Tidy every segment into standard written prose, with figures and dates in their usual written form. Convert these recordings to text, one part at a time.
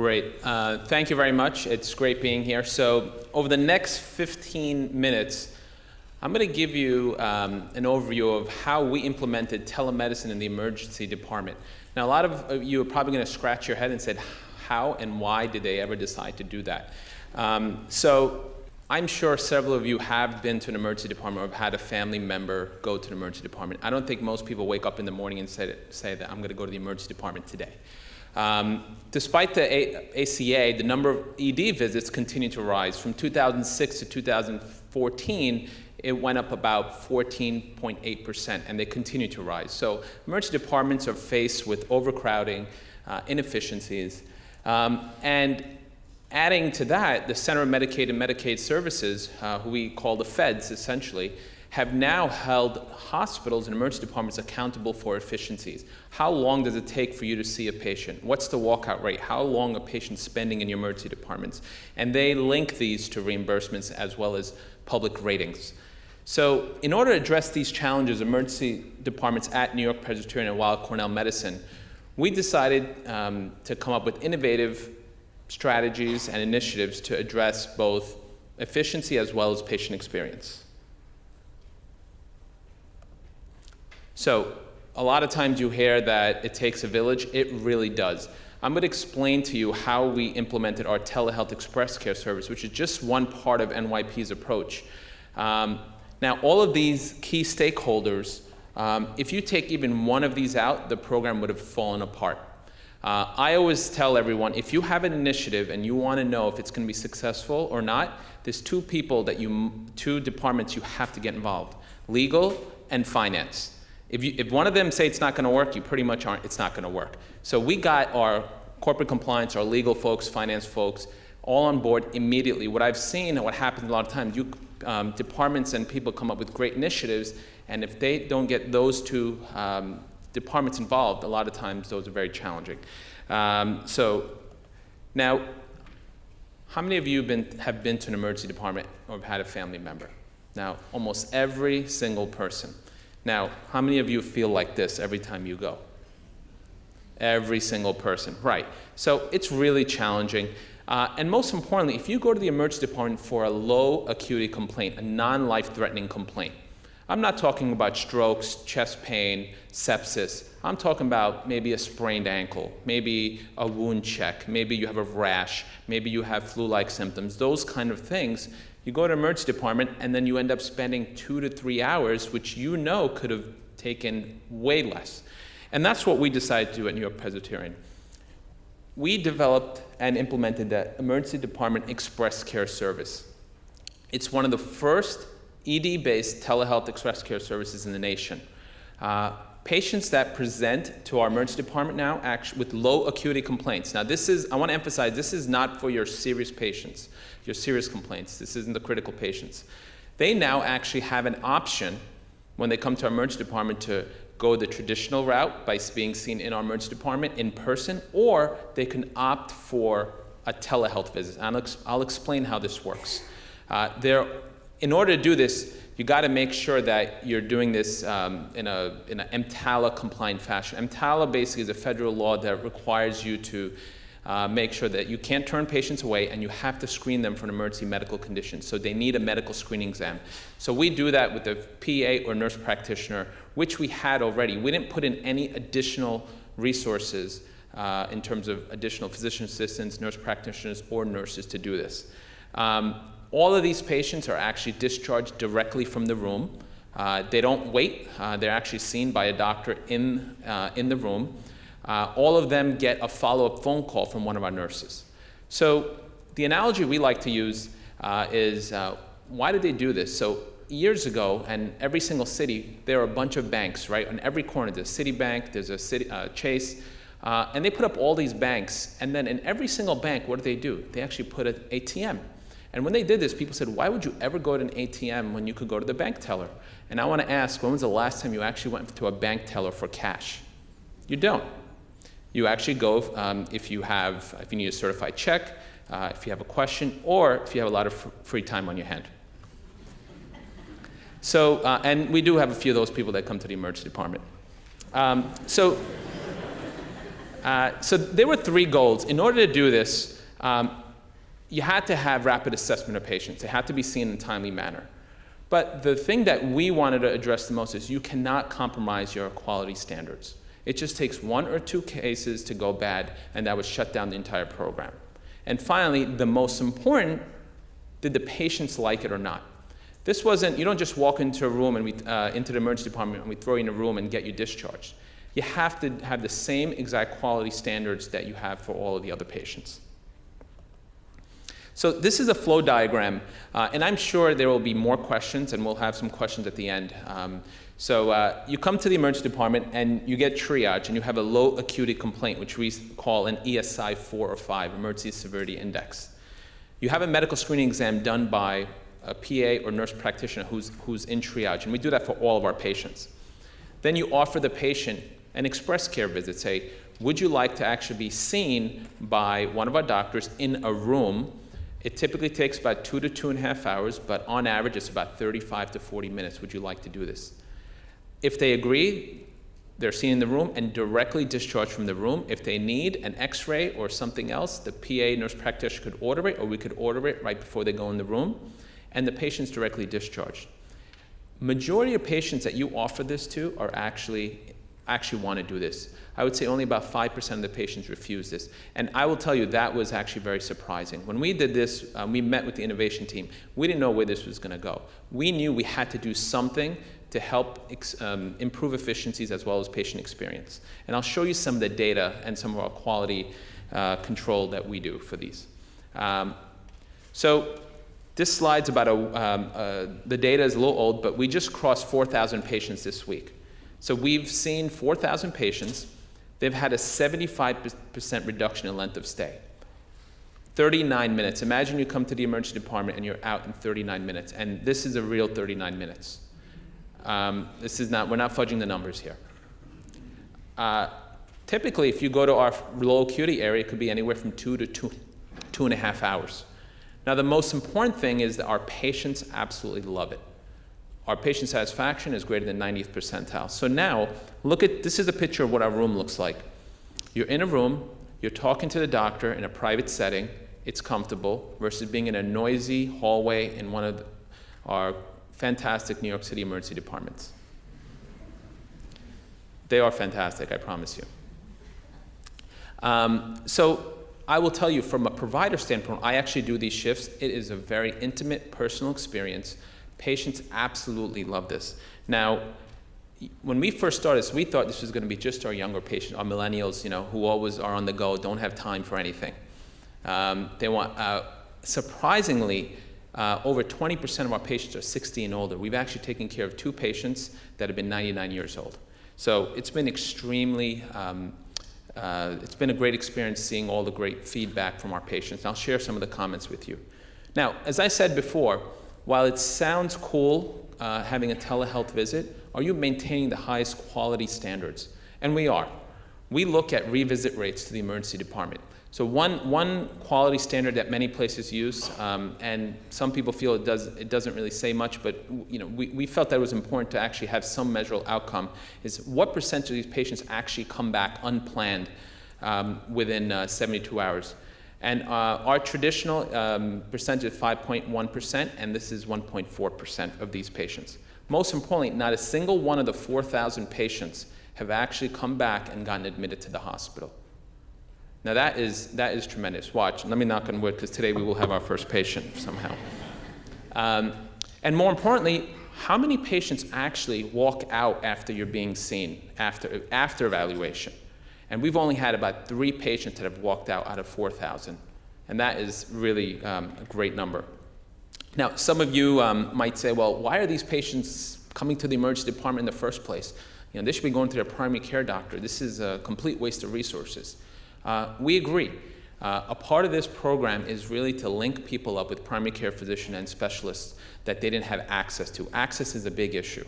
Great. Thank you very much. It's great being here. So over the next 15 minutes, I'm going to give you an overview of how we implemented telemedicine in the emergency department. Now, a lot of you are probably going to scratch your head and said, how and why did they ever decide to do that? So I'm sure several of you have been to an emergency department or have had a family member go to an emergency department. I don't think most people wake up in the morning and say that I'm going to go to the emergency department today. Despite the ACA, the number of ED visits continued to rise. From 2006 to 2014, it went up about 14.8%, and they continue to rise. So emergency departments are faced with overcrowding, inefficiencies, and adding to that, the Center of Medicaid and Medicaid Services, who we call the feds essentially, have now held hospitals and emergency departments accountable for efficiencies. How long does it take for you to see a patient? What's the walkout rate? How long are patients spending in your emergency departments? And they link these to reimbursements as well as public ratings. So in order to address these challenges, emergency departments at New York Presbyterian-Weill Cornell Medicine, we decided to come up with innovative strategies and initiatives to address both efficiency as well as patient experience. So a lot of times you hear that it takes a village. It really does. I'm going to explain to you how we implemented our telehealth express care service, which is just one part of NYP's approach. Now, all of these key stakeholders, if you take even one of these out, the program would have fallen apart. I always tell everyone, if you have an initiative and you want to know if it's going to be successful or not, there's two departments you have to get involved: legal and finance. If one of them say it's not going to work, you pretty much aren't. It's not going to work. So we got our corporate compliance, our legal folks, finance folks, all on board immediately. What I've seen and what happens a lot of times, departments and people come up with great initiatives, and if they don't get those two departments involved, a lot of times those are very challenging. So now, how many of you have been to an emergency department or have had a family member? Now, almost every single person. Now, how many of you feel like this every time you go? Every single person, right. So it's really challenging. And most importantly, if you go to the emergency department for a low acuity complaint, a non-life-threatening complaint, I'm not talking about strokes, chest pain, sepsis. I'm talking about maybe a sprained ankle, maybe a wound check, maybe you have a rash, maybe you have flu-like symptoms, those kind of things. You go to an emergency department and then you end up spending 2 to 3 hours, which you know could have taken way less. And that's what we decided to do at New York Presbyterian. We developed and implemented the Emergency Department Express Care Service. It's one of the first ED-based telehealth express care services in the nation. Patients that present to our emergency department now with low acuity complaints. Now I want to emphasize, this is not for your serious patients, your serious complaints. This isn't the critical patients. They now actually have an option when they come to our emergency department to go the traditional route by being seen in our emergency department in person, or they can opt for a telehealth visit. And I'll explain how this works. In order to do this, you got to make sure that you're doing this in an EMTALA compliant fashion. EMTALA basically is a federal law that requires you to make sure that you can't turn patients away and you have to screen them for an emergency medical condition. So they need a medical screening exam. So we do that with the PA or nurse practitioner, which we had already. We didn't put in any additional resources in terms of additional physician assistants, nurse practitioners, or nurses to do this. All of these patients are actually discharged directly from the room. They don't wait. They're actually seen by a doctor in the room. All of them get a follow-up phone call from one of our nurses. So the analogy we like to use is, why did they do this? So years ago, and every single city, there are a bunch of banks, right? On every corner, there's a Citibank, there's a Chase, and they put up all these banks. And then in every single bank, what do? They actually put an ATM. And when they did this, people said, why would you ever go to an ATM when you could go to the bank teller? And I want to ask, when was the last time you actually went to a bank teller for cash? You don't. You actually go if you need a certified check, if you have a question, or if you have a lot of free time on your hand. So, and we do have a few of those people that come to the emergency department. So So there were 3 goals. In order to do this, you had to have rapid assessment of patients. They had to be seen in a timely manner. But the thing that we wanted to address the most is you cannot compromise your quality standards. It just takes 1 or 2 cases to go bad, and that would shut down the entire program. And finally, the most important, did the patients like it or not? This wasn't, you don't just walk into a room and into the emergency department and we throw you in a room and get you discharged. You have to have the same exact quality standards that you have for all of the other patients. So this is a flow diagram, and I'm sure there will be more questions, and we'll have some questions at the end. So you come to the emergency department and you get triage, and you have a low acuity complaint, which we call an ESI 4 or 5, Emergency Severity Index. You have a medical screening exam done by a PA or nurse practitioner who's in triage, and we do that for all of our patients. Then you offer the patient an express care visit. Say, would you like to actually be seen by one of our doctors in a room? It typically takes about 2 to 2.5 hours, but on average, it's about 35 to 40 minutes. Would you like to do this? If they agree, they're seen in the room and directly discharged from the room. If they need an x-ray or something else, the PA nurse practitioner could order it, or we could order it right before they go in the room, and the patient's directly discharged. Majority of patients that you offer this to are actually want to do this. I would say only about 5% of the patients refuse this. And I will tell you, that was actually very surprising. When we did this, we met with the innovation team. We didn't know where this was going to go. We knew we had to do something to help improve efficiencies as well as patient experience. And I'll show you some of the data and some of our quality control that we do for these. So this slide's about the data is a little old, but we just crossed 4,000 patients this week. So we've seen 4,000 patients. They've had a 75% reduction in length of stay. 39 minutes. Imagine you come to the emergency department and you're out in 39 minutes. And this is a real 39 minutes. This is not, we're not fudging the numbers here. Typically, if you go to our low acuity area, it could be anywhere from 2 to 2.5 hours. Now, the most important thing is that our patients absolutely love it. Our patient satisfaction is greater than 90th percentile. So now, look at, this is a picture of what our room looks like. You're in a room, you're talking to the doctor in a private setting, it's comfortable, versus being in a noisy hallway in one of our fantastic New York City emergency departments. They are fantastic, I promise you. So I will tell you, from a provider standpoint, I actually do these shifts. It is a very intimate, personal experience. Patients absolutely love this. Now, when we first started this, we thought this was going to be just our younger patients, our millennials, who always are on the go, don't have time for anything. They want, surprisingly, over 20% of our patients are 60 and older. We've actually taken care of 2 patients that have been 99 years old. So it's been extremely, it's been a great experience seeing all the great feedback from our patients. I'll share some of the comments with you. Now, as I said before, while it sounds cool having a telehealth visit, are you maintaining the highest quality standards? And we are. We look at revisit rates to the emergency department. So one quality standard that many places use, and some people feel it doesn't really say much, but we felt that it was important to actually have some measurable outcome, is what percentage of these patients actually come back unplanned within 72 hours. And our traditional percentage is 5.1%, and this is 1.4% of these patients. Most importantly, not a single one of the 4,000 patients have actually come back and gotten admitted to the hospital. Now that is tremendous. Watch, let me knock on wood, because today we will have our first patient somehow. And more importantly, how many patients actually walk out after you're being seen, after evaluation? And we've only had about 3 patients that have walked out of 4,000. And that is really a great number. Now, some of you might say, well, why are these patients coming to the emergency department in the first place? They should be going to their primary care doctor. This is a complete waste of resources. We agree. A part of this program is really to link people up with primary care physician and specialists that they didn't have access to. Access is a big issue.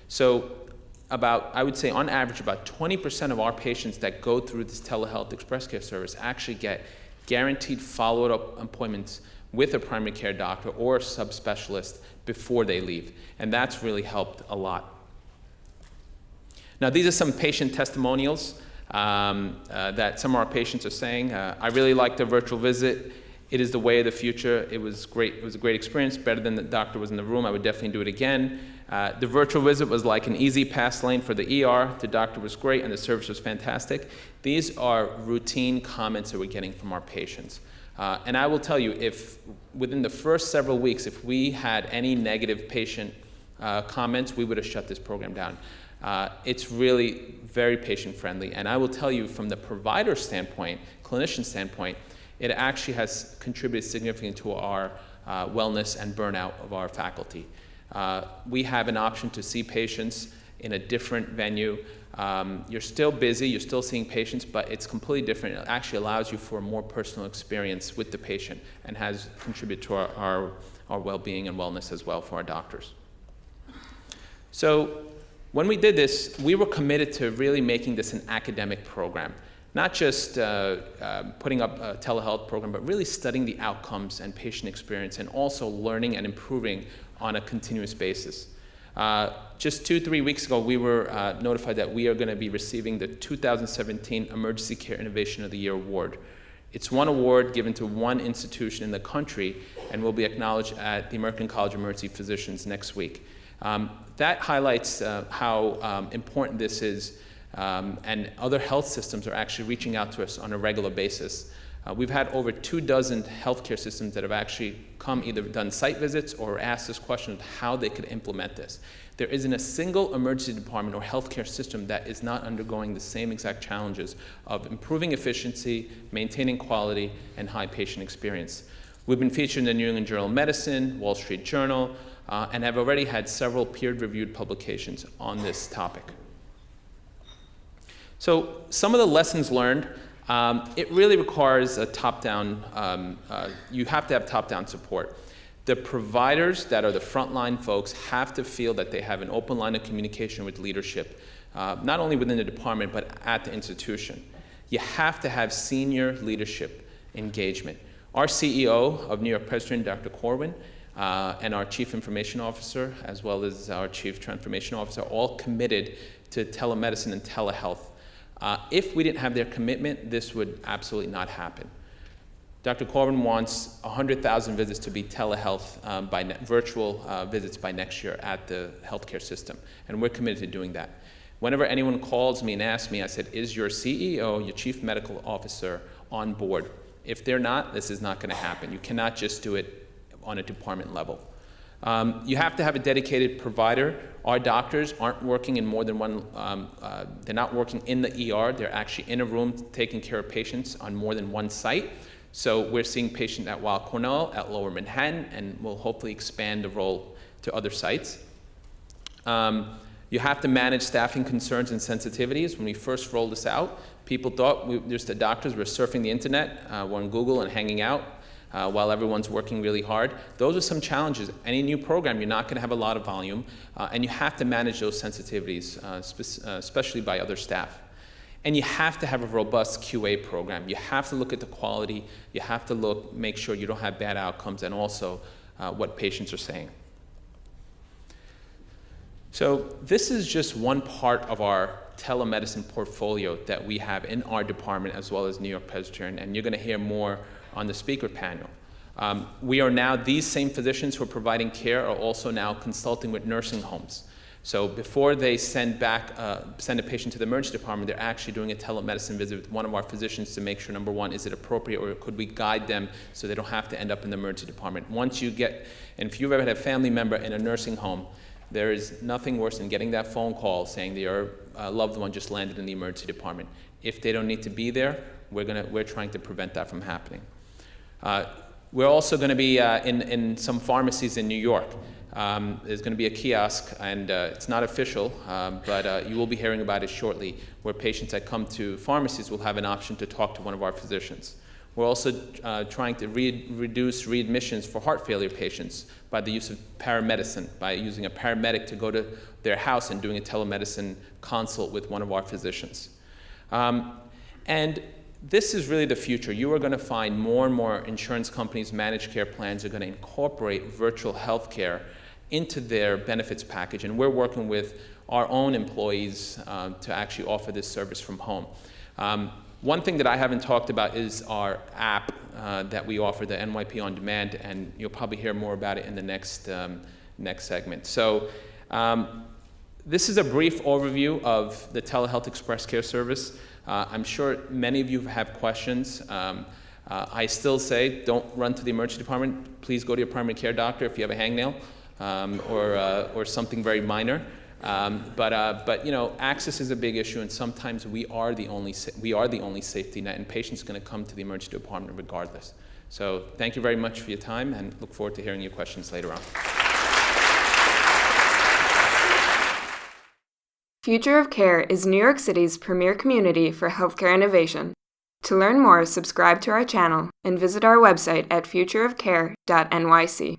So I would say on average, about 20% of our patients that go through this telehealth express care service actually get guaranteed follow-up appointments with a primary care doctor or a subspecialist before they leave. And that's really helped a lot. Now, these are some patient testimonials. that some of our patients are saying. I really like the virtual visit. It is the way of the future. It was great. It was a great experience, better than the doctor was in the room. I would definitely do it again. The virtual visit was like an easy pass lane for the ER. The doctor was great and the service was fantastic. These are routine comments that we're getting from our patients. And I will tell you, if within the first several weeks, if we had any negative patient comments, we would have shut this program down. It's really very patient friendly. And I will tell you from the provider standpoint, clinician standpoint, it actually has contributed significantly to our wellness and burnout of our faculty. We have an option to see patients in a different venue. You're still busy, you're still seeing patients, but it's completely different. It actually allows you for a more personal experience with the patient and has contributed to our well-being and wellness as well for our doctors. So when we did this, we were committed to really making this an academic program. Not just putting up a telehealth program, but really studying the outcomes and patient experience and also learning and improving on a continuous basis. Just 2-3 weeks ago, we were notified that we are going to be receiving the 2017 Emergency Care Innovation of the Year Award. It's one award given to one institution in the country and will be acknowledged at the American College of Emergency Physicians next week. That highlights how important this is. And other health systems are actually reaching out to us on a regular basis. We've had over 24 healthcare systems that have actually come, either done site visits or asked us questions of how they could implement this. There isn't a single emergency department or healthcare system that is not undergoing the same exact challenges of improving efficiency, maintaining quality, and high patient experience. We've been featured in the New England Journal of Medicine, Wall Street Journal, and have already had several peer-reviewed publications on this topic. So some of the lessons learned, it really requires a top-down, you have to have top-down support. The providers that are the frontline folks have to feel that they have an open line of communication with leadership, not only within the department, but at the institution. You have to have senior leadership engagement. Our CEO of New York Presbyterian, Dr. Corwin, and our Chief Information Officer, as well as our Chief Transformation Officer, are all committed to telemedicine and telehealth. If we didn't have their commitment, this would absolutely not happen. Dr. Corwin wants 100,000 visits to be telehealth virtual visits by next year at the healthcare system, and we're committed to doing that. Whenever anyone calls me and asks me, I said, is your CEO, your Chief Medical Officer, on board? If they're not, this is not going to happen. You cannot just do it on a department level. You have to have a dedicated provider. Our doctors aren't working in more than one, they're not working in the ER, they're actually in a room taking care of patients on more than one site. So we're seeing patients at Weill Cornell, at Lower Manhattan, and we'll hopefully expand the role to other sites. You have to manage staffing concerns and sensitivities. When we first rolled this out, people thought just the doctors were surfing the internet, were on Google and hanging out. While everyone's working really hard. Those are some challenges. Any new program, you're not going to have a lot of volume, and you have to manage those sensitivities, especially by other staff. And you have to have a robust QA program. You have to look at the quality. You have to make sure you don't have bad outcomes, and also what patients are saying. So this is just one part of our telemedicine portfolio that we have in our department, as well as New York Presbyterian, and you're going to hear more on the speaker panel. We are now, these same physicians who are providing care are also now consulting with nursing homes. So before they send a patient to the emergency department, they're actually doing a telemedicine visit with one of our physicians to make sure, number one, is it appropriate, or could we guide them so they don't have to end up in the emergency department. Once you get, and if you've ever had a family member in a nursing home, there is nothing worse than getting that phone call saying that your loved one just landed in the emergency department. If they don't need to be there, we're trying to prevent that from happening. We're also going to be in some pharmacies in New York. There's going to be a kiosk, and it's not official, but you will be hearing about it shortly, where patients that come to pharmacies will have an option to talk to one of our physicians. We're also trying to reduce readmissions for heart failure patients by the use of paramedicine, by using a paramedic to go to their house and doing a telemedicine consult with one of our physicians. And this is really the future. You are going to find more and more insurance companies, managed care plans are going to incorporate virtual health care into their benefits package, and we're working with our own employees to actually offer this service from home. One thing that I haven't talked about is our app that we offer, the NYP On Demand, and you'll probably hear more about it in the next segment. So this is a brief overview of the Telehealth Express Care service. I'm sure many of you have questions. I still say don't run to the emergency department. Please go to your primary care doctor if you have a hangnail or something very minor. But you know, access is a big issue, and sometimes we are the only safety net, and patients are going to come to the emergency department regardless. So thank you very much for your time, and look forward to hearing your questions later on. Future of Care is New York City's premier community for healthcare innovation. To learn more, subscribe to our channel and visit our website at futureofcare.nyc.